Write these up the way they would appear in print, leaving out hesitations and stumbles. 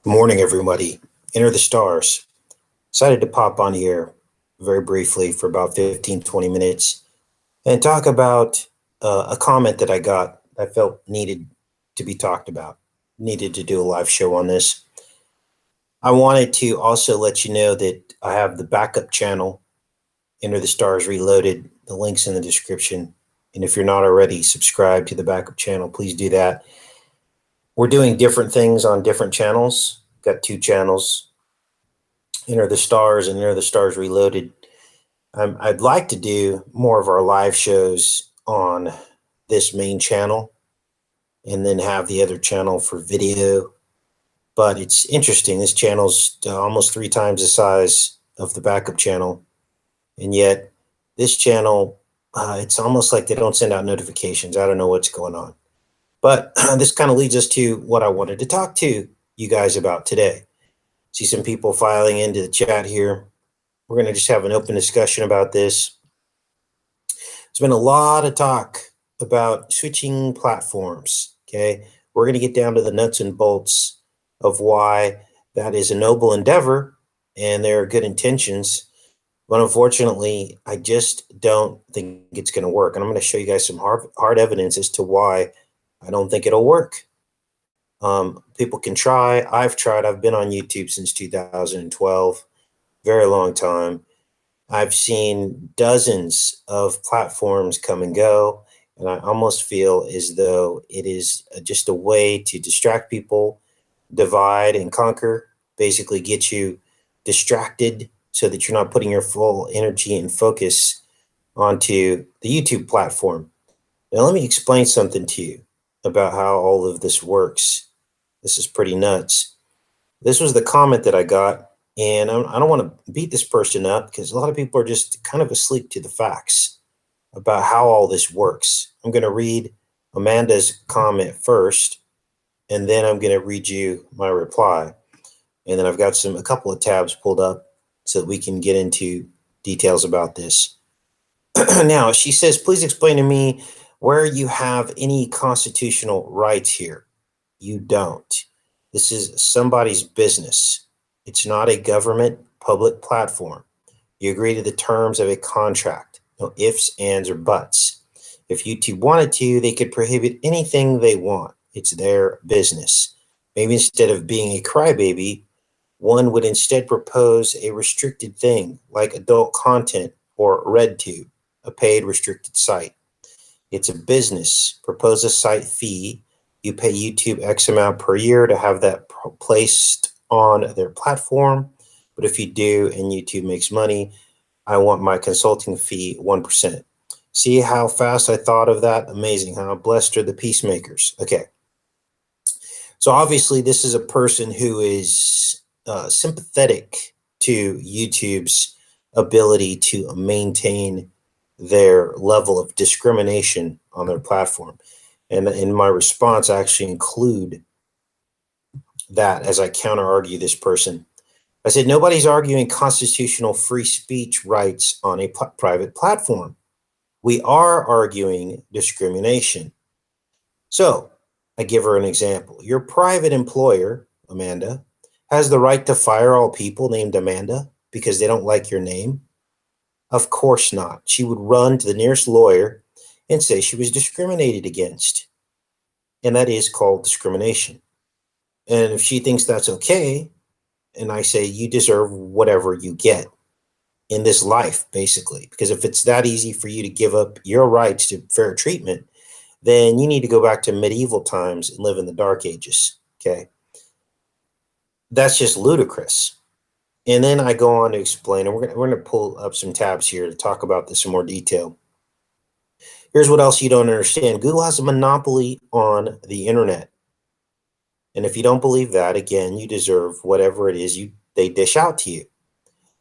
Good morning, everybody. Enter the stars. Decided to pop on here very briefly for about 15, 20 minutes and talk about a comment that I got I felt needed to be talked about. Needed to do a live show on this. I wanted to also let you know that I have the backup channel, Enter the Stars Reloaded. The link's in the description. And if you're not already subscribed to the backup channel, please do that. We're doing different things on different channels. Got two channels, Enter the Stars and Enter the Stars Reloaded. I'd like to do more of our live shows on this main channel and then have the other channel for video. But it's interesting. This channel's almost 3 times the size of the backup channel. And yet this channel, it's almost like they don't send out notifications. I don't know what's going on. But this kind of leads us to what I wanted to talk to you guys about today. See some people filing into the chat here. We're going to just have an open discussion about this. There's been a lot of talk about switching platforms, okay? We're going to get down to the nuts and bolts of why that is a noble endeavor and there are good intentions. But unfortunately, I just don't think it's going to work. And I'm going to show you guys some hard evidence as to why I don't think it'll work. People can try. I've tried. I've been on YouTube since 2012, very long time. I've seen dozens of platforms come and go, and I almost feel as though it is just a way to distract people, divide and conquer, basically get you distracted so that you're not putting your full energy and focus onto the YouTube platform. Now, let me explain something to you about how all of this works. This is pretty nuts. This was the comment that I got, and I don't want to beat this person up because a lot of people are just kind of asleep to the facts about how all this works. I'm going to read Amanda's comment first, and then I'm going to read you my reply. And then I've got a couple of tabs pulled up so that we can get into details about this. Now, she says, please explain to me where you have any constitutional rights here. You don't. This is somebody's business. It's not a government public platform. You agree to the terms of a contract. No ifs, ands, or buts. If YouTube wanted to, they could prohibit anything they want. It's their business. Maybe instead of being a crybaby, one would instead propose a restricted thing like adult content or RedTube, a paid restricted site. It's a business. Propose a site fee. You pay YouTube X amount per year to have that placed on their platform. But if you do and YouTube makes money, I want my consulting fee 1%. See how fast I thought of that? Amazing. How blessed are the peacemakers. Okay. So obviously this is a person who is sympathetic to YouTube's ability to maintain their level of discrimination on their platform. And in my response, I actually include that as I counter-argue this person. I said, nobody's arguing constitutional free speech rights on a private platform. We are arguing discrimination. So I give her an example. Your private employer, Amanda, has the right to fire all people named Amanda because they don't like your name? Of course not. She would run to the nearest lawyer and say she was discriminated against. And that is called discrimination. And if she thinks that's okay, and I say you deserve whatever you get in this life, basically, because if it's that easy for you to give up your rights to fair treatment, then you need to go back to medieval times and live in the dark ages, okay? That's just ludicrous. And then I go on to explain, and we're going to pull up some tabs here to talk about this in more detail. Here's what else you don't understand. Google has a monopoly on the internet. And if you don't believe that, again, you deserve whatever it is they dish out to you.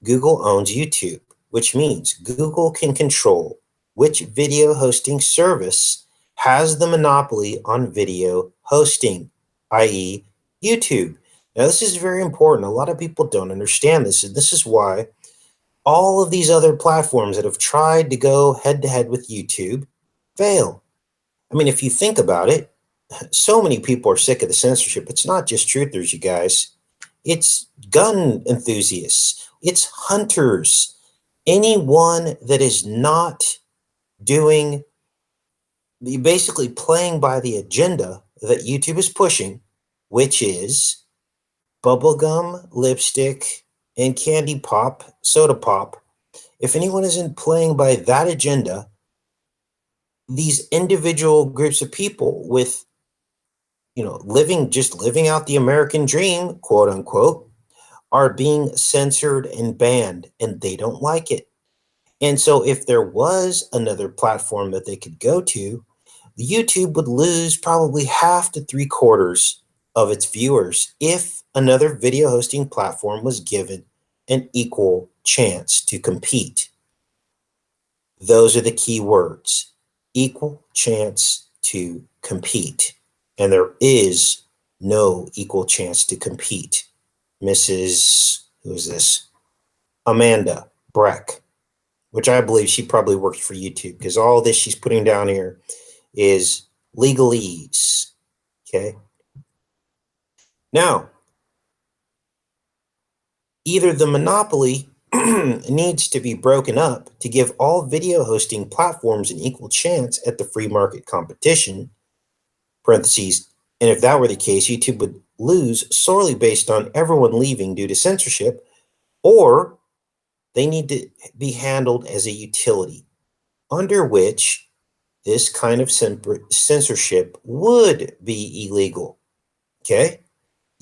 Google owns YouTube, which means Google can control which video hosting service has the monopoly on video hosting, i.e. YouTube. Now, this is very important. A lot of people don't understand this, and this is why all of these other platforms that have tried to go head-to-head with YouTube fail. I mean, if you think about it, so many people are sick of the censorship. It's not just truthers, you guys. It's gun enthusiasts. It's hunters. Anyone that is not doing, basically playing by the agenda that YouTube is pushing, which is bubblegum, lipstick, and candy pop, soda pop. If anyone isn't playing by that agenda, these individual groups of people with, living out the American dream, quote unquote, are being censored and banned, and they don't like it. And so if there was another platform that they could go to, YouTube would lose probably half to three quarters of its viewers if another video hosting platform was given an equal chance to compete. Those are the key words: equal chance to compete. And there is no equal chance to compete. Who is this? Amanda Breck, which I believe she probably works for YouTube, because all this she's putting down here is legalese. Okay. Now, either the monopoly needs to be broken up to give all video hosting platforms an equal chance at the free market competition, parentheses, and if that were the case, YouTube would lose sorely based on everyone leaving due to censorship, or they need to be handled as a utility, under which this kind of censorship would be illegal. Okay?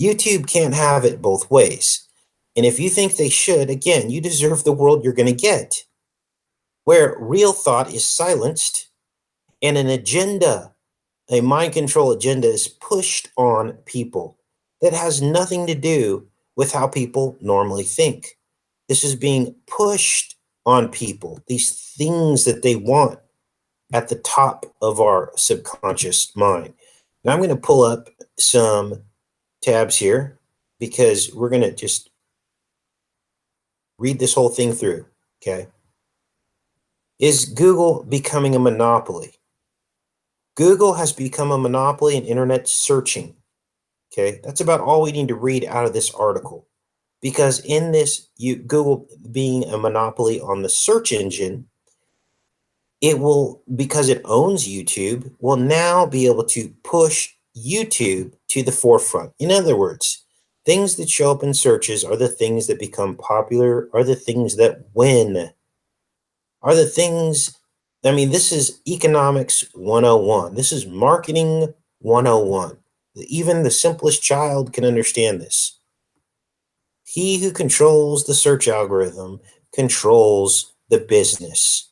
YouTube can't have it both ways. And if you think they should, again, you deserve the world you're going to get, where real thought is silenced and an agenda, a mind control agenda, is pushed on people that has nothing to do with how people normally think. This is being pushed on people, these things that they want at the top of our subconscious mind. Now I'm going to pull up some tabs here because we're going to just read this whole thing through. Okay. Is Google becoming a monopoly? Google has become a monopoly in internet searching. Okay. That's about all we need to read out of this article. Because in this, Google being a monopoly on the search engine, it will, because it owns YouTube, will now be able to push YouTube to the forefront. In other words, things that show up in searches are the things that become popular, are the things that win, are the things, this is economics 101. This is marketing 101. Even the simplest child can understand this. He who controls the search algorithm controls the business.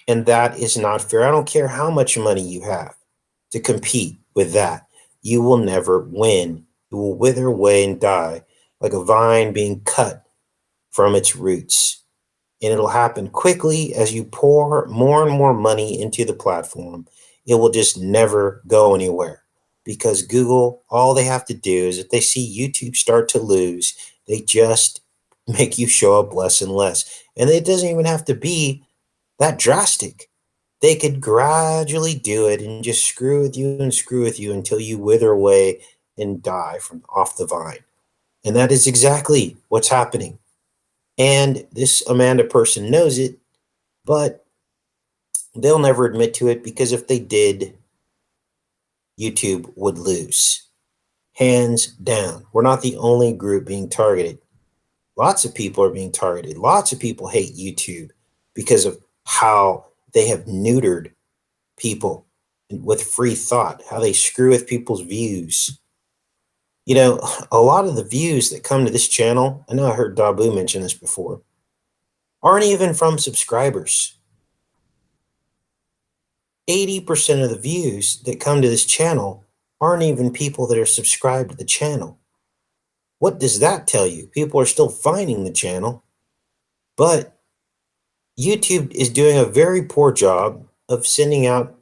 And that is not fair. I don't care how much money you have to compete with that. You will never win. You will wither away and die like a vine being cut from its roots. And it'll happen quickly as you pour more and more money into the platform. It will just never go anywhere, because Google, all they have to do is, if they see YouTube start to lose, they just make you show up less and less. And it doesn't even have to be that drastic. They could gradually do it and just screw with you and screw with you until you wither away and die from off the vine. And that is exactly what's happening. And this Amanda person knows it, but they'll never admit to it, because if they did, YouTube would lose. Hands down. We're not the only group being targeted. Lots of people are being targeted. Lots of people hate YouTube because of how they have neutered people with free thought, how they screw with people's views. A lot of the views that come to this channel, I know I heard Dabu mention this before, aren't even from subscribers. 80% of the views that come to this channel aren't even people that are subscribed to the channel. What does that tell you? People are still finding the channel, but YouTube is doing a very poor job of sending out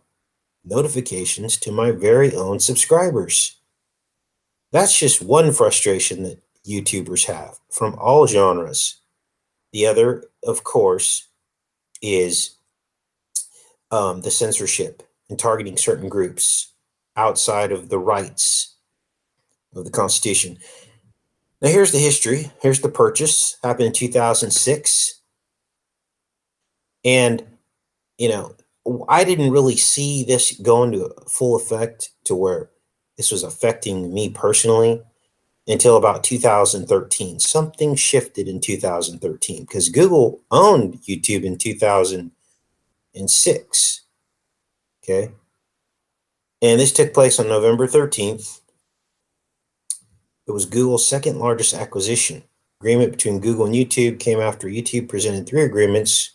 notifications to my very own subscribers. That's just one frustration that YouTubers have from all genres. The other, of course, is the censorship and targeting certain groups outside of the rights of the Constitution. Now, here's the history. Here's the purchase. Happened in 2006. And, you know, I didn't really see this go into full effect to where this was affecting me personally until about 2013. Something shifted in 2013 because Google owned YouTube in 2006. Okay. And this took place on November 13th. It was Google's second largest acquisition. Agreement between Google and YouTube came after YouTube presented three agreements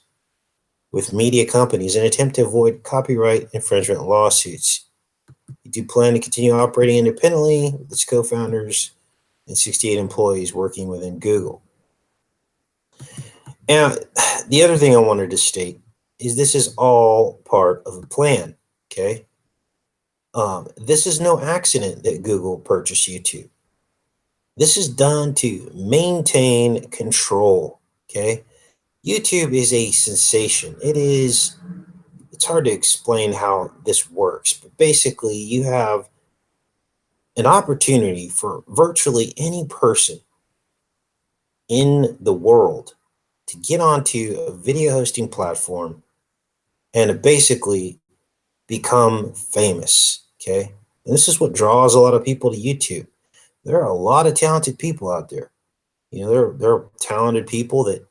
with media companies in an attempt to avoid copyright infringement lawsuits. YouTube planned to continue operating independently with its co-founders and 68 employees working within Google. Now, the other thing I wanted to state is this is all part of a plan, okay? This is no accident that Google purchased YouTube. This is done to maintain control, okay? YouTube is a sensation. It's hard to explain how this works, but basically you have an opportunity for virtually any person in the world to get onto a video hosting platform and to basically become famous, okay? And this is what draws a lot of people to YouTube. There are a lot of talented people out there. There are talented people that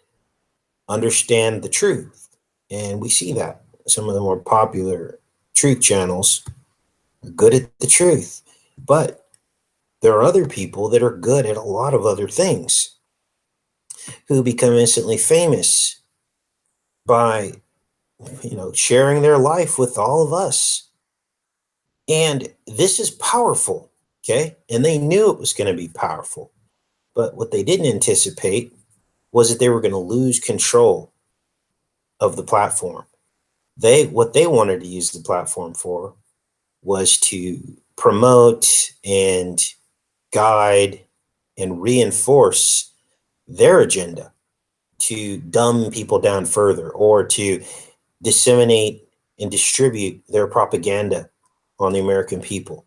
understand the truth. And we see that. Some of the more popular truth channels are good at the truth. But there are other people that are good at a lot of other things who become instantly famous by, sharing their life with all of us. And this is powerful, okay? And they knew it was going to be powerful. But what they didn't anticipate was that they were going to lose control of the platform. What they wanted to use the platform for was to promote and guide and reinforce their agenda, to dumb people down further, or to disseminate and distribute their propaganda on the American people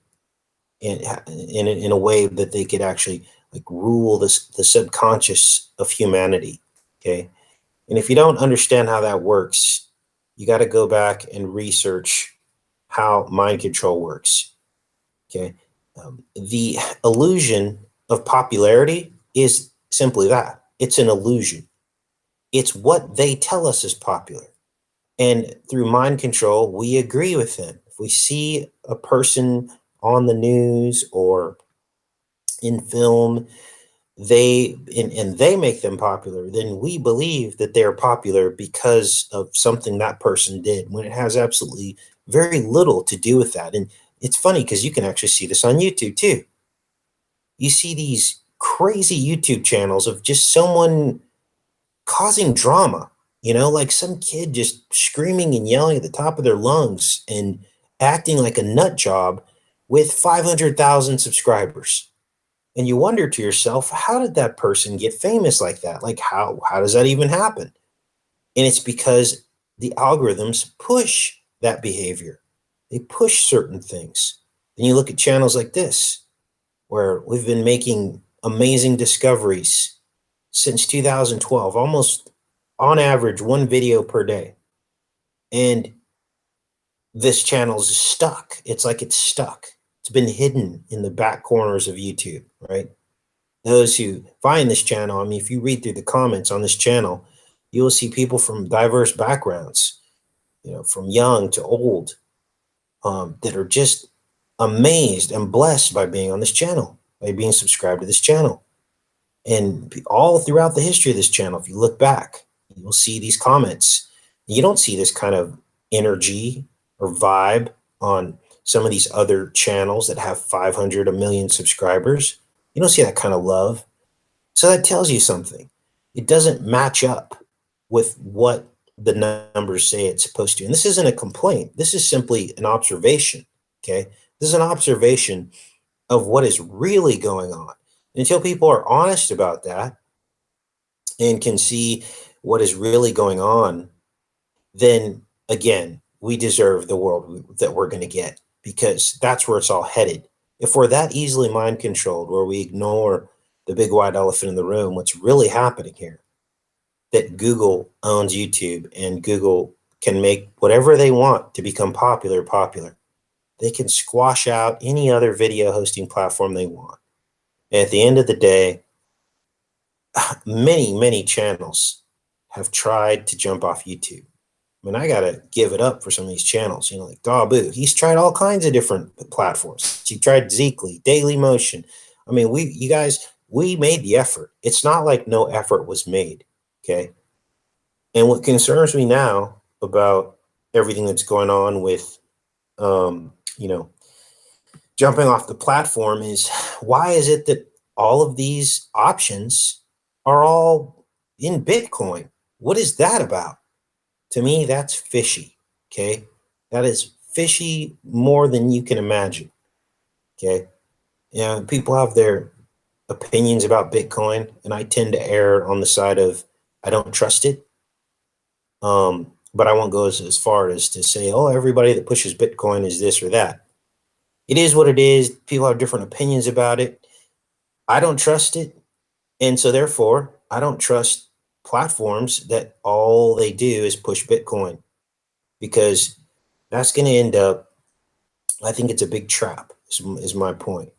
in a way that they could actually like rule the subconscious of humanity. Okay. And if you don't understand how that works, you got to go back and research how mind control works. Okay. The illusion of popularity is simply that, it's an illusion. It's what they tell us is popular. And through mind control, we agree with them. If we see a person on the news or in film, and they make them popular, then we believe that they're popular because of something that person did, when it has absolutely very little to do with that. And it's funny because you can actually see this on YouTube too. You see these crazy YouTube channels of just someone causing drama, like some kid just screaming and yelling at the top of their lungs and acting like a nut job with 500,000 subscribers. And you wonder to yourself, how did that person get famous like that? Like, how does that even happen? And it's because the algorithms push that behavior. They push certain things. Then you look at channels like this, where we've been making amazing discoveries since 2012, almost on average, one video per day. And this channel is stuck. It's like it's stuck. It's been hidden in the back corners of YouTube, right? Those who find this channel, I mean, if you read through the comments on this channel, you will see people from diverse backgrounds, from young to old, that are just amazed and blessed by being on this channel, by being subscribed to this channel. And all throughout the history of this channel, if you look back, you will see these comments. You don't see this kind of energy or vibe on some of these other channels that have 500, a million subscribers. You don't see that kind of love. So that tells you something. It doesn't match up with what the numbers say it's supposed to. And this isn't a complaint. This is simply an observation. Okay. This is an observation of what is really going on. Until people are honest about that and can see what is really going on, then again, we deserve the world that we're going to get, because that's where it's all headed. If we're that easily mind controlled, where we ignore the big white elephant in the room, what's really happening here, that Google owns YouTube and Google can make whatever they want to become popular. They can squash out any other video hosting platform they want. And at the end of the day, many channels have tried to jump off YouTube. I mean, I got to give it up for some of these channels, like Dabu. He's tried all kinds of different platforms. He tried Zeekly, Daily Motion. I mean, we made the effort. It's not like no effort was made. Okay. And what concerns me now about everything that's going on with, jumping off the platform is, why is it that all of these options are all in Bitcoin? What is that about? To me, that's fishy. Okay. That is fishy more than you can imagine. Okay. Yeah. People have their opinions about Bitcoin, and I tend to err on the side of I don't trust it. But I won't go as far as to say, oh, everybody that pushes Bitcoin is this or that. It is what it is. People have different opinions about it. I don't trust it. And so therefore, I don't trust platforms that all they do is push Bitcoin, because that's going to end up, I think it's a big trap, is my point.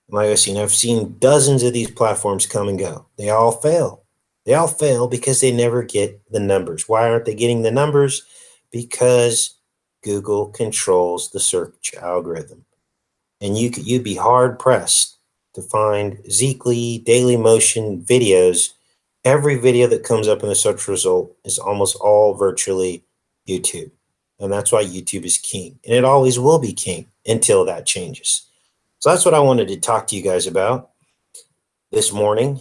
Like I've seen dozens of these platforms come and go. They all fail. They all fail because they never get the numbers. Why aren't they getting the numbers? Because Google controls the search algorithm. And you'd be hard pressed to find Zeekly, Daily Motion videos. Every video that comes up in the search result is almost all virtually YouTube. And that's why YouTube is king. And it always will be king until that changes. So that's what I wanted to talk to you guys about this morning.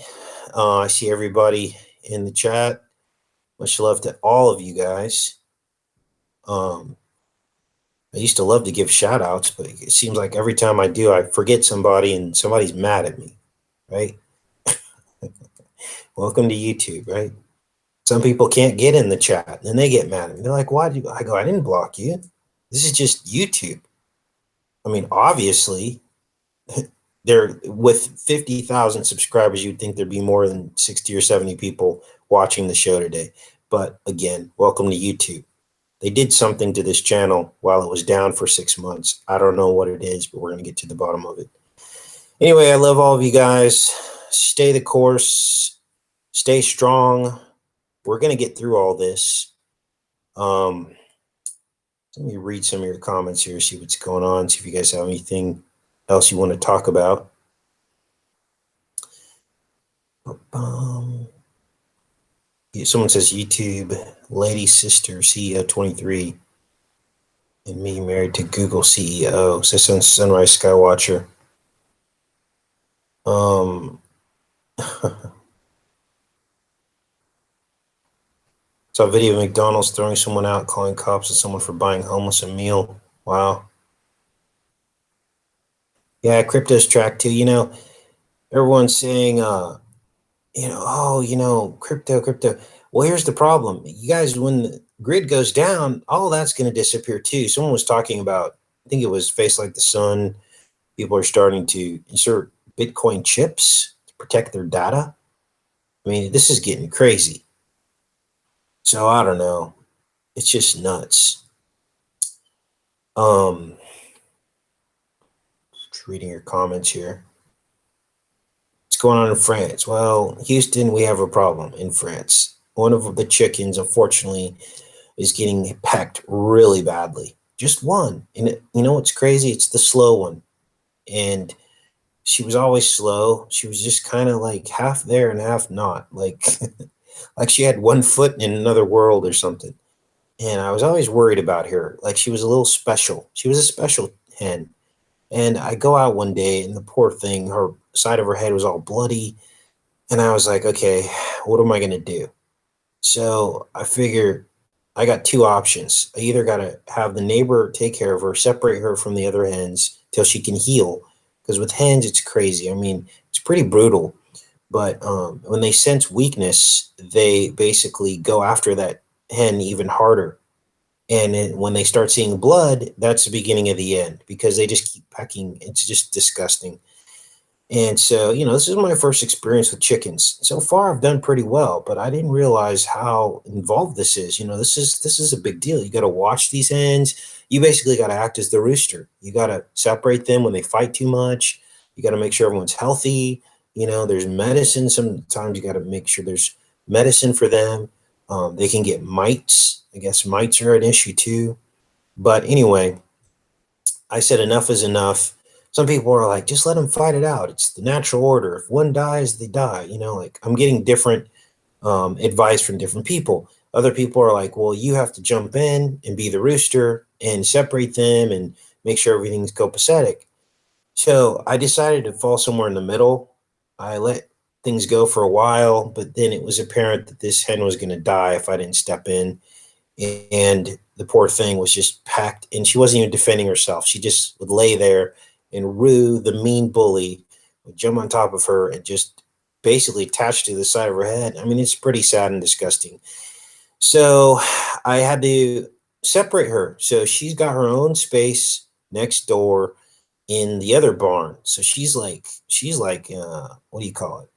I see everybody in the chat. Much love to all of you guys. I used to love to give shout outs, but it seems like every time I do, I forget somebody and somebody's mad at me, right? Welcome to YouTube, right? Some people can't get in the chat and they get mad at me. They're like, why do you? I go, I didn't block you. This is just YouTube. I mean, obviously, there with 50,000 subscribers, you'd think there'd be more than 60 or 70 people watching the show today. But again, welcome to YouTube. They did something to this channel while it was down for 6 months. I don't know what it is, but we're going to get to the bottom of it. Anyway, I love all of you guys. Stay the course. Stay strong. We're going to get through all this. Let me read some of your comments here, see what's going on, see if you guys have anything else you want to talk about. Someone says YouTube, lady sister, CEO 23, and me married to Google CEO. Says Sunrise Skywatcher. Saw a video of McDonald's throwing someone out, calling cops on someone for buying homeless a meal. Wow. Yeah, crypto's tracked too. Everyone's saying, crypto. Well, here's the problem. You guys, when the grid goes down, all that's going to disappear too. Someone was talking about, I think it was Face Like the Sun. People are starting to insert Bitcoin chips to protect their data. I mean, this is getting crazy. So I don't know. It's just nuts. Just reading your comments here. What's going on in France? Well, Houston, we have a problem in France. One of the chickens, unfortunately, is getting pecked really badly. Just one. And you know what's crazy? It's the slow one. And she was always slow. She was just kind of like half there and half not. Like, like she had one foot in another world or something. And I was always worried about her. Like she was a little special. She was a special hen. And I go out one day and the poor thing, her side of her head was all bloody. And I was like, okay, what am I going to do? So I figure I got two options. I either got to have the neighbor take care of her, separate her from the other hens till she can heal. Because with hens, it's crazy. I mean, it's pretty brutal. But when they sense weakness, they basically go after that hen even harder. And when they start seeing blood, that's the beginning of the end because they just keep pecking. It's just disgusting. And so, this is my first experience with chickens. So far, I've done pretty well, but I didn't realize how involved this is. This is a big deal. You got to watch these hens. You basically got to act as the rooster. You got to separate them when they fight too much. You got to make sure everyone's healthy. There's medicine. Sometimes you got to make sure there's medicine for them. They can get mites. I guess mites are an issue too. But anyway, I said enough is enough. Some people are like, just let them fight it out. It's the natural order. If one dies, they die. Like I'm getting different advice from different people. Other people are like, well, you have to jump in and be the rooster and separate them and make sure everything's copacetic. So I decided to fall somewhere in the middle. I let things go for a while, but then it was apparent that this hen was going to die if I didn't step in. And the poor thing was just packed, and she wasn't even defending herself. She just would lay there, and Rue, the mean bully, would jump on top of her and just basically attach to the side of her head. I mean, it's pretty sad and disgusting. So I had to separate her. So she's got her own space next door in the other barn. So she's like, what do you call it?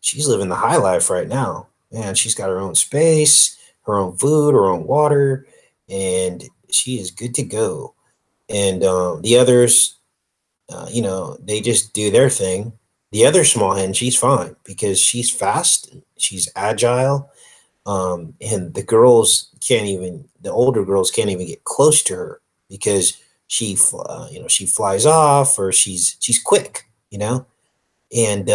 She's living the high life right now. Man, she's got her own space, her own food, her own water, and she is good to go. And the others, they just do their thing. The other small hen, she's fine because she's fast, she's agile, and the older girls can't even get close to her because she flies off or she's quick, and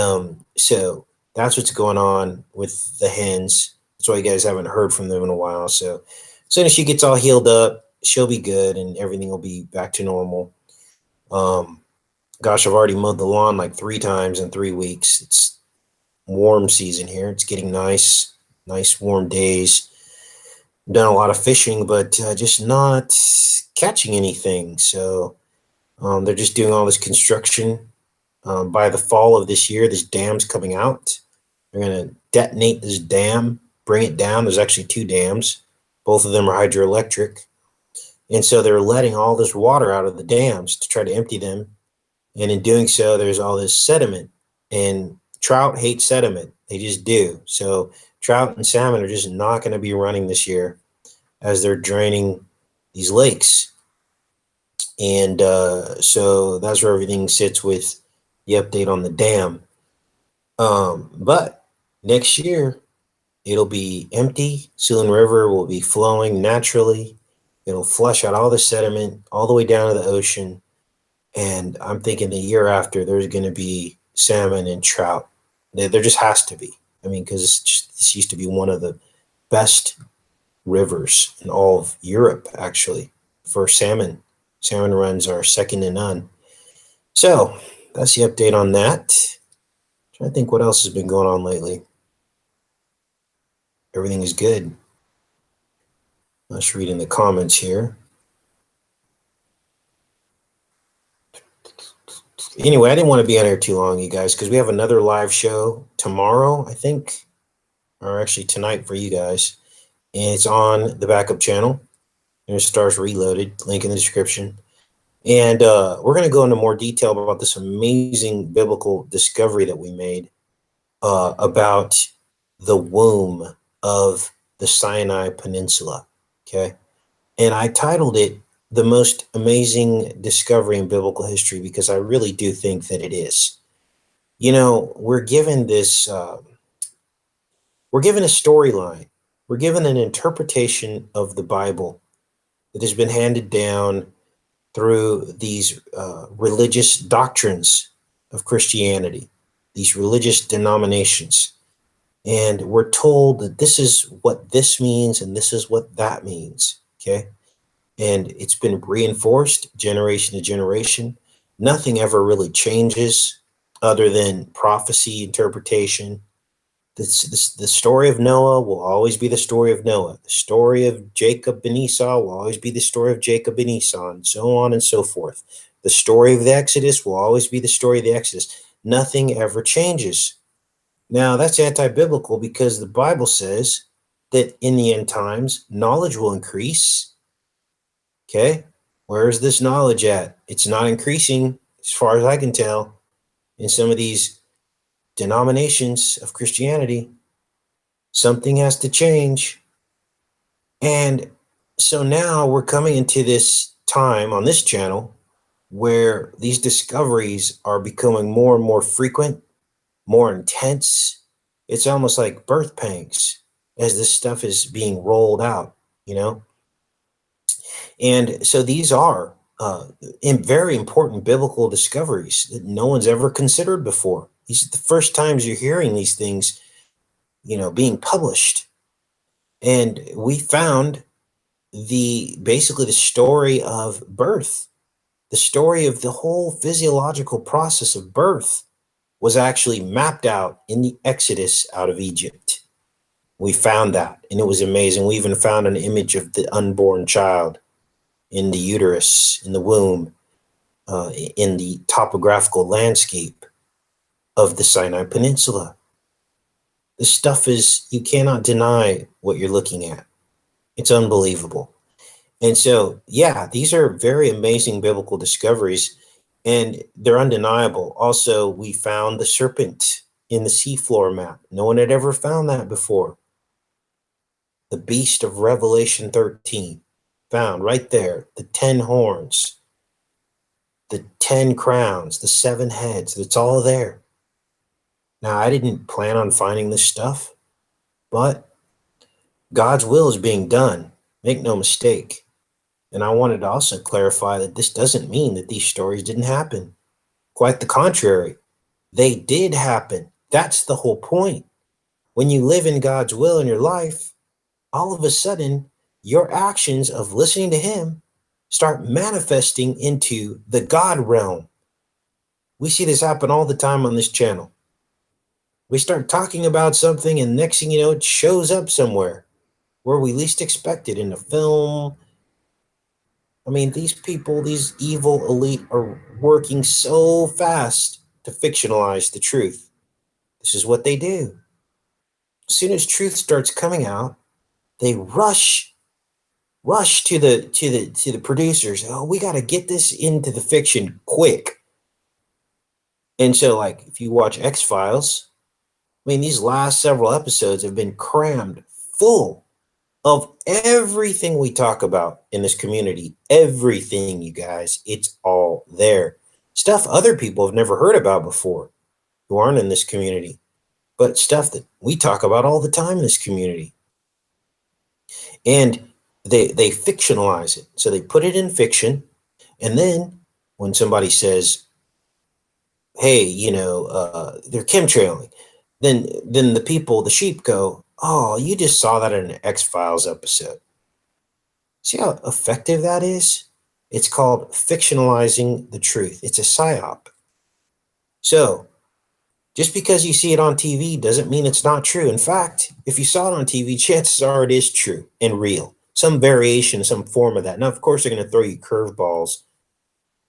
so that's what's going on with the hens. That's why you guys haven't heard from them in a while. So as soon as she gets all healed up, she'll be good and everything will be back to normal. Um, Gosh, I've already mowed the lawn like 3 times in 3 weeks. It's warm season here. It's getting nice warm days. Done a lot of fishing, but just not catching anything. So they're just doing all this construction. By the fall of this year, this dam's coming out. They're going to detonate this dam, bring it down. There's actually 2 dams. Both of them are hydroelectric. And so they're letting all this water out of the dams to try to empty them. And in doing so, there's all this sediment. And trout hate sediment. They just do. So trout and salmon are just not going to be running this year as they're draining these lakes. And so that's where everything sits with the update on the dam. But next year, it'll be empty. Silen River will be flowing naturally. It'll flush out all the sediment all the way down to the ocean. And I'm thinking the year after, there's going to be salmon and trout. There just has to be. I mean, because this used to be one of the best rivers in all of Europe, actually, for salmon. Salmon runs are second to none. So that's the update on that. I think what else has been going on lately. Everything is good. Let's read in the comments here. Anyway, I didn't want to be on here too long, you guys, because we have another live show tomorrow, I think, or actually tonight for you guys. And it's on the backup channel. There's Stars Reloaded, link in the description. And we're going to go into more detail about this amazing biblical discovery that we made about the womb of the Sinai Peninsula. Okay. And I titled it The Most Amazing Discovery in Biblical History because I really do think that it is. We're given this, we're given a storyline, we're given an interpretation of the Bible that has been handed down through these religious doctrines of Christianity, these religious denominations. And we're told that this is what this means and this is what that means. Okay. And it's been reinforced generation to generation. Nothing ever really changes other than prophecy interpretation. The story of Noah will always be the story of Noah. The story of Jacob and Esau will always be the story of Jacob and Esau, and so on and so forth. The story of the Exodus will always be the story of the Exodus. Nothing ever changes. Now, that's anti-biblical because the Bible says that in the end times, knowledge will increase. Okay, where is this knowledge at? It's not increasing as far as I can tell. in some of these denominations of Christianity. Something has to change. And so now we're coming into this time on this channel where these discoveries are becoming more and more frequent, more intense. It's almost like birth pangs as this stuff is being rolled out, you know? And so these are very important biblical discoveries that no one's ever considered before. These are the first times you're hearing these things, being published. And we found basically the story of birth, the story of the whole physiological process of birth was actually mapped out in the Exodus out of Egypt. We found that, and it was amazing. We even found an image of the unborn child in the uterus, in the womb, in the topographical landscape of the Sinai Peninsula. This stuff you cannot deny what you're looking at. It's unbelievable. And so, yeah, these are very amazing biblical discoveries, and they're undeniable. Also, we found the serpent in the seafloor map. No one had ever found that before. The beast of Revelation 13, found right there. The 10 horns, the 10 crowns, the 7 heads. It's all there. Now, I didn't plan on finding this stuff, but God's will is being done. Make no mistake. And I wanted to also clarify that this doesn't mean that these stories didn't happen. Quite the contrary. They did happen. That's the whole point. When you live in God's will in your life, all of a sudden, your actions of listening to Him start manifesting into the God realm. We see this happen all the time on this channel. We start talking about something, and next thing you know, it shows up somewhere where we least expect it, in a film. I mean, these people, these evil elite, are working so fast to fictionalize the truth. This is what they do. As soon as truth starts coming out, they rush to the producers. Oh, we got to get this into the fiction quick. And so, like, if you watch X-Files, I mean, these last several episodes have been crammed full of everything we talk about in this community. Everything, you guys, it's all there. Stuff other people have never heard about before who aren't in this community, but stuff that we talk about all the time in this community. And they fictionalize it. So they put it in fiction. And then when somebody says, hey, they're chemtrailing, then the sheep go, oh, you just saw that in an X-Files episode. See how effective that is? It's called fictionalizing the truth. It's a psyop. So just because you see it on TV doesn't mean it's not true. In fact, if you saw it on TV, chances are it is true and real. Some variation, some form of that. Now, of course, they're going to throw you curveballs,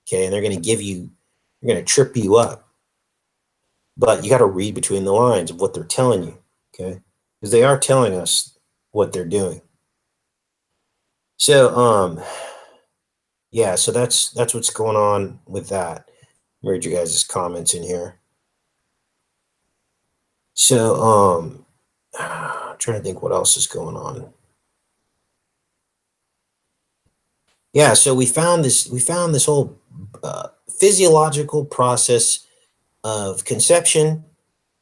okay, and they're going to trip you up. But you got to read between the lines of what they're telling you, okay? Because they are telling us what they're doing. So, yeah, so that's what's going on with that. Read your guys' comments in here. So, I'm trying to think what else is going on. Yeah, so we found this whole physiological process of conception,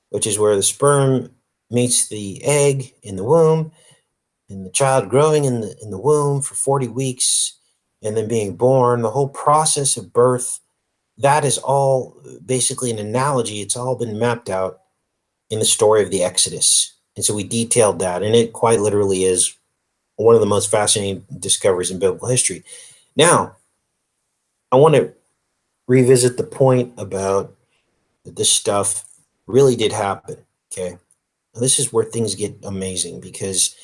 which is where the sperm meets the egg in the womb, and the child growing in the womb for 40 weeks, and then being born. The whole process of birth, that is all basically an analogy. It's all been mapped out in the story of the Exodus. And so we detailed that, and it quite literally is one of the most fascinating discoveries in biblical history. Now, I want to revisit the point about that this stuff really did happen, okay? Now, this is where things get amazing, because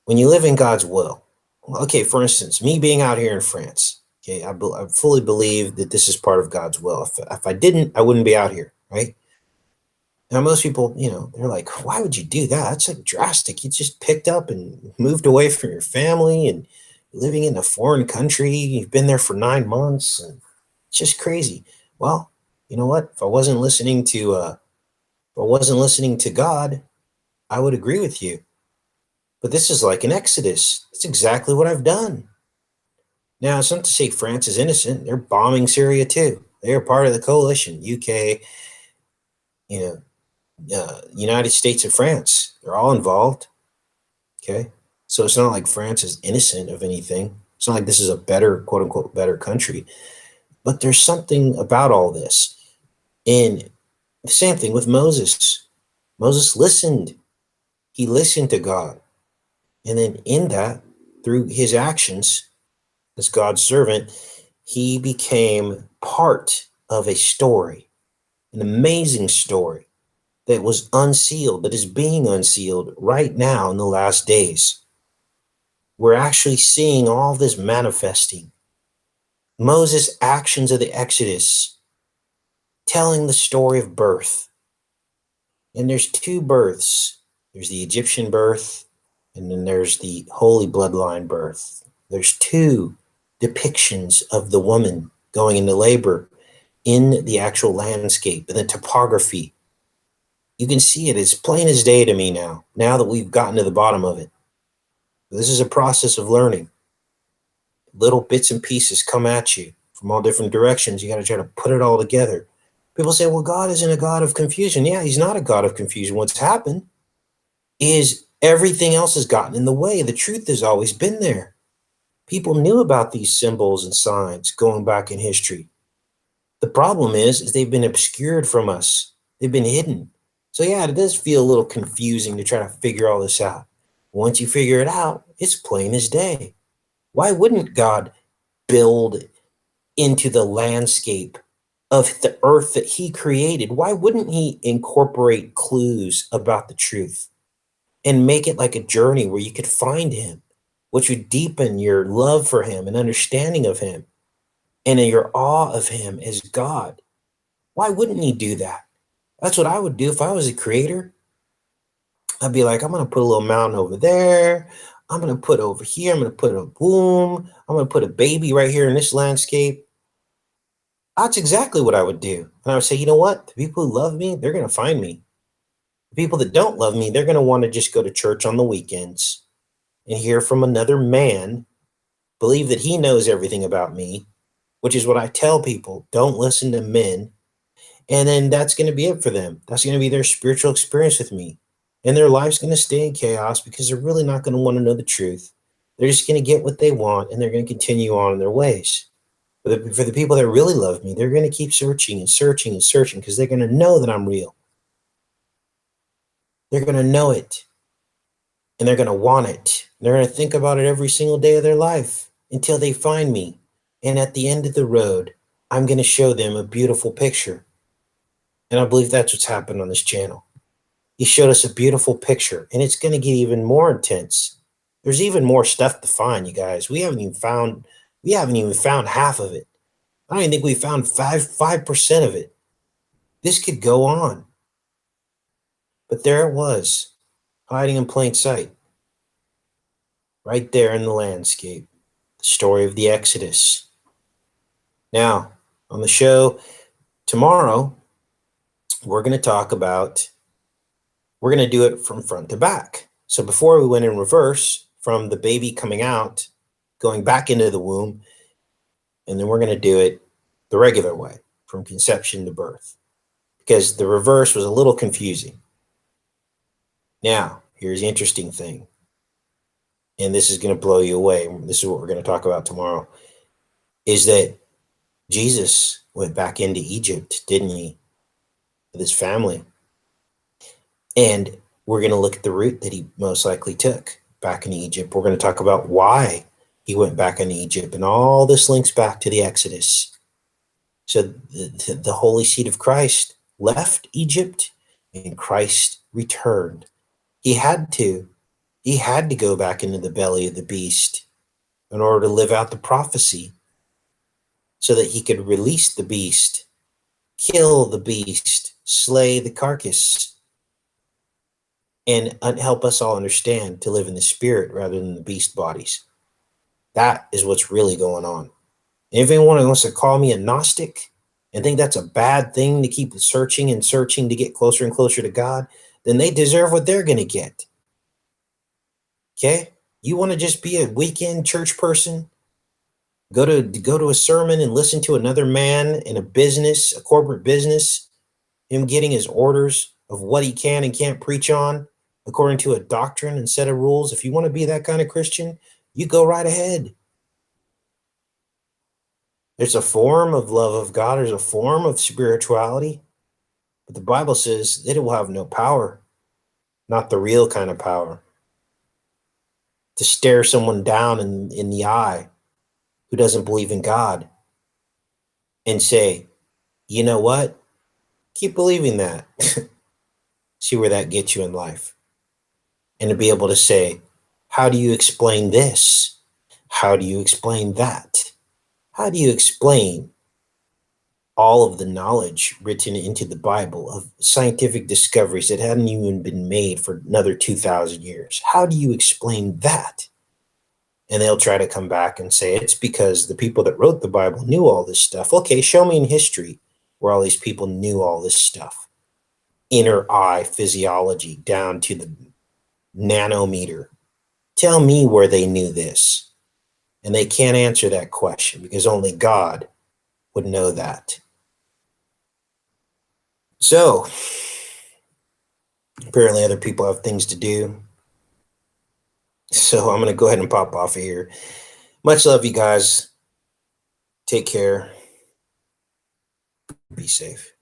when you live in God's will, okay, for instance, me being out here in France, okay, I fully believe that this is part of God's will. If I didn't, I wouldn't be out here, right? Now, most people, they're like, why would you do that? That's like drastic. You just picked up and moved away from your family and living in a foreign country. You've been there for 9 months, and it's just crazy. Well, You know what? If I wasn't listening to God, I would agree with you. But this is like an exodus. It's exactly what I've done. Now, it's not to say France is innocent. They're bombing Syria too. They are part of the coalition. UK, you United States and France. They're all involved. Okay. So it's not like France is innocent of anything. It's not like this is a better, quote unquote, better country. But there's something about all this. And the same thing with Moses. Moses listened. He listened to God. And then in that, through his actions as God's servant, he became part of a story, an amazing story that was unsealed, that is being unsealed right now in the last days. We're actually seeing all this manifesting. Moses' actions of the Exodus, telling the story of birth. And there's two births. There's the Egyptian birth, and then there's the holy bloodline birth. There's two depictions of the woman going into labor in the actual landscape and the topography. You can see it as plain as day to me now that we've gotten to the bottom of it. This is a process of learning. Little bits and pieces come at you from all different directions. You got to try to put it all together. People say, well, God isn't a God of confusion. Yeah, he's not a God of confusion. What's happened is everything else has gotten in the way. The truth has always been there. People knew about these symbols and signs going back in history. The problem is they've been obscured from us. They've been hidden. So yeah, it does feel a little confusing to try to figure all this out. Once you figure it out, it's plain as day. Why wouldn't God build into the landscape of the earth that he created? Why wouldn't he incorporate clues about the truth and make it like a journey where you could find him, which would deepen your love for him and understanding of him and your awe of him as God? Why wouldn't he do that? That's what I would do if I was a creator. I'd be like, I'm going to put a little mountain over there. I'm going to put over here. I'm going to put a boom. I'm going to put a baby right here in this landscape. That's exactly what I would do. And I would say, you know what? The people who love me, they're going to find me. The people that don't love me, they're going to want to just go to church on the weekends and hear from another man, believe that he knows everything about me, which is what I tell people. Don't listen to men. And then that's going to be it for them. That's going to be their spiritual experience with me. And their life's going to stay in chaos because they're really not going to want to know the truth. They're just going to get what they want and they're going to continue on in their ways. For the people that really love me, they're going to keep searching and searching and searching because they're going to know that I'm real. They're going to know it and they're going to want it. They're going to think about it every single day of their life until they find me. And at the end of the road, I'm going to show them a beautiful picture. And I believe that's what's happened on this channel. He showed us a beautiful picture, and it's going to get even more intense. There's even more stuff to find, you guys. We haven't even found half of it. I don't even think we found 5% of it. This could go on. But there it was, hiding in plain sight. Right there in the landscape. The story of the Exodus. Now, on the show tomorrow, we're going to do it from front to back. So before we went in reverse from the baby coming out, going back into the womb, and then we're going to do it the regular way from conception to birth because the reverse was a little confusing. Now, here's the interesting thing, and this is going to blow you away. This is what we're going to talk about tomorrow, is that Jesus went back into Egypt, didn't he, with his family? And we're going to look at the route that he most likely took back in Egypt. We're going to talk about why he went back into Egypt. And all this links back to the Exodus. So the holy seed of Christ left Egypt and Christ returned. He had to go back into the belly of the beast in order to live out the prophecy so that he could release the beast, kill the beast, slay the carcass, and help us all understand to live in the spirit rather than the beast bodies. That is what's really going on. And if anyone wants to call me a Gnostic, and think that's a bad thing to keep searching and searching to get closer and closer to God, then they deserve what they're going to get. Okay? You want to just be a weekend church person? Go to a sermon and listen to another man in a business, a corporate business, him getting his orders of what he can and can't preach on according to a doctrine and set of rules. If you want to be that kind of Christian, you go right ahead. There's a form of love of God, there's a form of spirituality, but the Bible says it will have no power, not the real kind of power. To stare someone down in the eye who doesn't believe in God and say, you know what? Keep believing that. See where that gets you in life. And to be able to say, how do you explain this? How do you explain that? How do you explain all of the knowledge written into the Bible of scientific discoveries that hadn't even been made for another 2,000 years? How do you explain that? And they'll try to come back and say it's because the people that wrote the Bible knew all this stuff. Okay, show me in history where all these people knew all this stuff. Inner eye physiology down to the nanometer. Tell me where they knew this. And they can't answer that question because only God would know that. So, apparently other people have things to do. So I'm going to go ahead and pop off of here. Much love, you guys. Take care. Be safe.